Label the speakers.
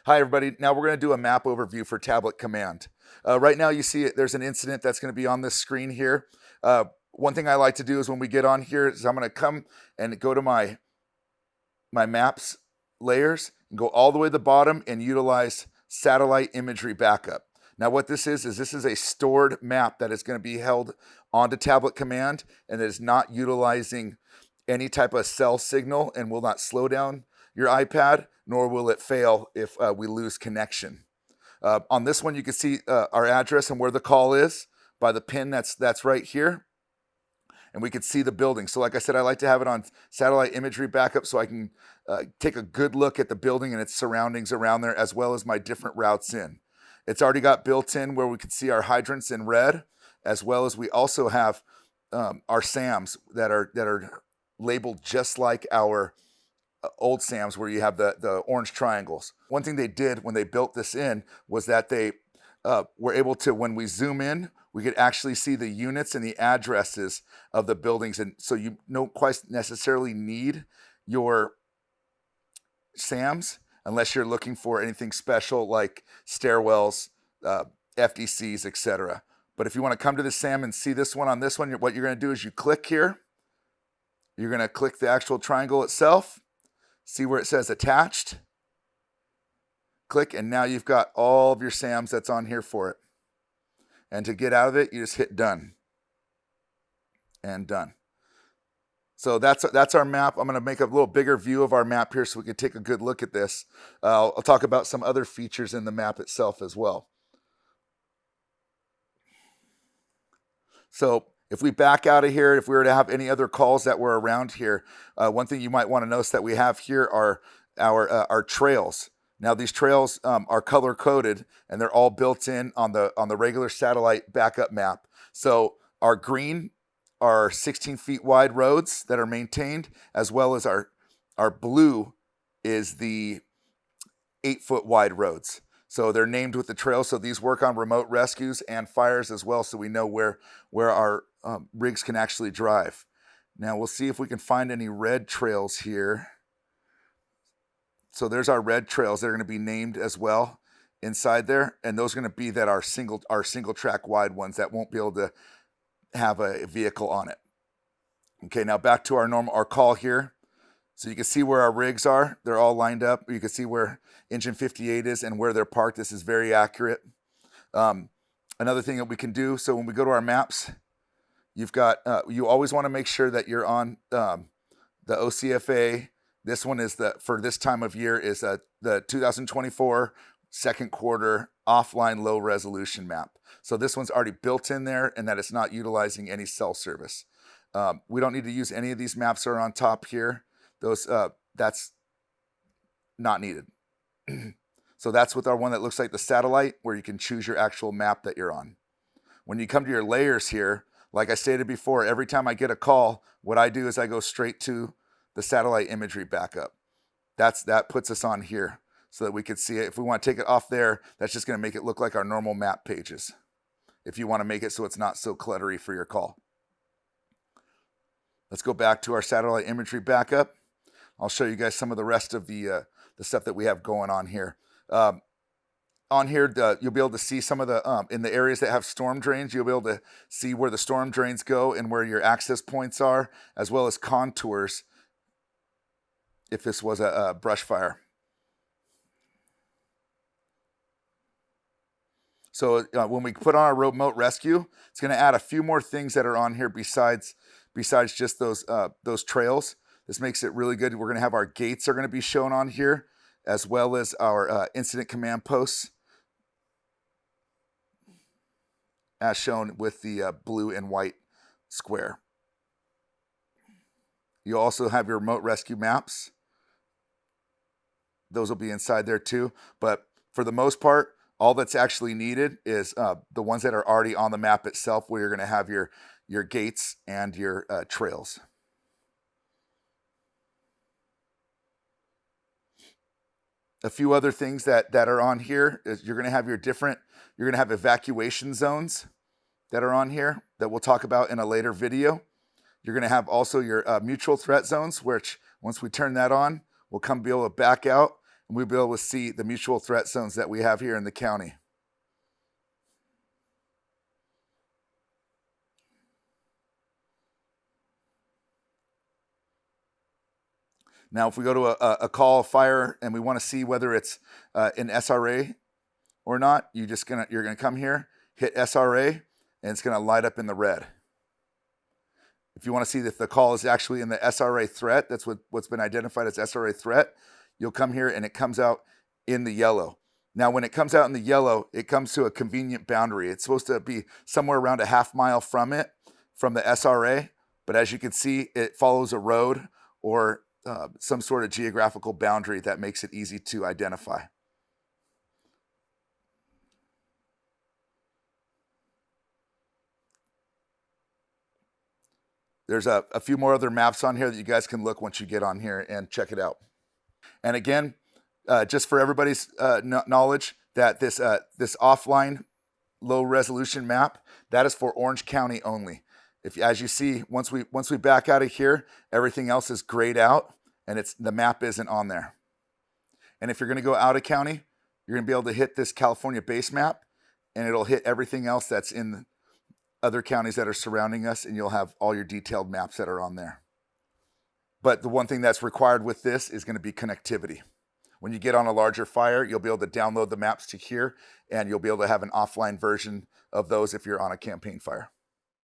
Speaker 1: Hi, everybody. Now we're going to do a map overview for Tablet Command. Right now, you see there's an incident that's going to be on this screen here. One thing I like to do is when we get on here is I'm going to come and go to my maps layers and go all the way to the bottom and utilize satellite imagery backup. Now what this is this is a stored map that is going to be held onto Tablet Command and is not utilizing any type of cell signal and will not slow down your iPad, nor will it fail if we lose connection. On this one, you can see our address and where the call is by the pin that's right here. And we can see the building. So like I said, I like to have it on satellite imagery backup so I can take a good look at the building and its surroundings around there, as well as my different routes in. It's already got built in where we can see our hydrants in red, as well as we also have our SAMs that are labeled just like our old SAMs, where you have the orange triangles. One thing they did when they built this in was that they were able to, when we zoom in, we could actually see the units and the addresses of the buildings. And so you don't quite necessarily need your SAMs unless you're looking for anything special like stairwells, FDCs, etc. But if you want to come to the SAM and see this one on this one, what you're going to do is you click here. You're going to click the actual triangle itself. See where it says attached. Click, and now you've got all of your SAMs that's on here for it. And to get out of it, you just hit done. And done. So that's our map. I'm going to make a little bigger view of our map here so we can take a good look at this. I'll talk about some other features in the map itself as well. So if we back out of here, if we were to have any other calls that were around here, one thing you might want to notice that we have here are our trails. Now these trails are color coded and they're all built in on the regular satellite backup map. So our green are 16 feet wide roads that are maintained, as well as our blue is the 8-foot wide roads. So they're named with the trail. So these work on remote rescues and fires as well. So we know where our rigs can actually drive. Now we'll see if we can find any red trails here. So there's our red trails. They're going to be named as well inside there. And those are going to be our single track wide ones that won't be able to have a vehicle on it. Okay, now back to our call here. So you can see where our rigs are. They're all lined up. You can see where engine 58 is and where they're parked. This is very accurate. Another thing that we can do, so when we go to our maps, you've got, you always want to make sure that you're on the OCFA. This one is for this time of year is the 2024 second quarter offline low resolution map. So this one's already built in there and that it's not utilizing any cell service. We don't need to use any of these maps that are on top here. That's not needed. So that's with our one that looks like the satellite, where you can choose your actual map that you're on. When you come to your layers here, like I stated before, every time I get a call, what I do is I go straight to the satellite imagery backup. That puts us on here so that we could see it. If we want to take it off there, that's just going to make it look like our normal map pages. If you want to make it so it's not so cluttery for your call. Let's go back to our satellite imagery backup. I'll show you guys some of the rest of the stuff that we have going on here. On here, you'll be able to see some of the, in the areas that have storm drains, you'll be able to see where the storm drains go and where your access points are, as well as contours if this was a brush fire. So when we put on our remote rescue, it's going to add a few more things that are on here besides just those trails. This makes it really good. We're going to have our gates are going to be shown on here, as well as our incident command posts, as shown with the blue and white square. You also have your remote rescue maps. Those will be inside there too. But for the most part, all that's actually needed is the ones that are already on the map itself, where you're going to have your gates and your trails. A few other things that are on here is you're going to have evacuation zones that are on here that we'll talk about in a later video. You're going to have also your mutual threat zones, which once we turn that on, we'll be able to back out and we'll be able to see the mutual threat zones that we have here in the county. Now, if we go to a call of fire and we want to see whether it's an SRA or not, you're gonna come here, hit SRA, and it's gonna light up in the red. If you want to see that the call is actually in the SRA threat, that's what's been identified as SRA threat, you'll come here and it comes out in the yellow. Now, when it comes out in the yellow, it comes to a convenient boundary. It's supposed to be somewhere around a half mile from the SRA, but as you can see, it follows a road or some sort of geographical boundary that makes it easy to identify. There's a few more other maps on here that you guys can look once you get on here and check it out. And again, just for everybody's knowledge, that this offline low resolution map, that is for Orange County only. As you see, once we back out of here, everything else is grayed out and the map isn't on there. And if you're gonna go out of county, you're gonna be able to hit this California base map and it'll hit everything else that's in other counties that are surrounding us, and you'll have all your detailed maps that are on there. But the one thing that's required with this is gonna be connectivity. When you get on a larger fire, you'll be able to download the maps to here, and you'll be able to have an offline version of those if you're on a campaign fire.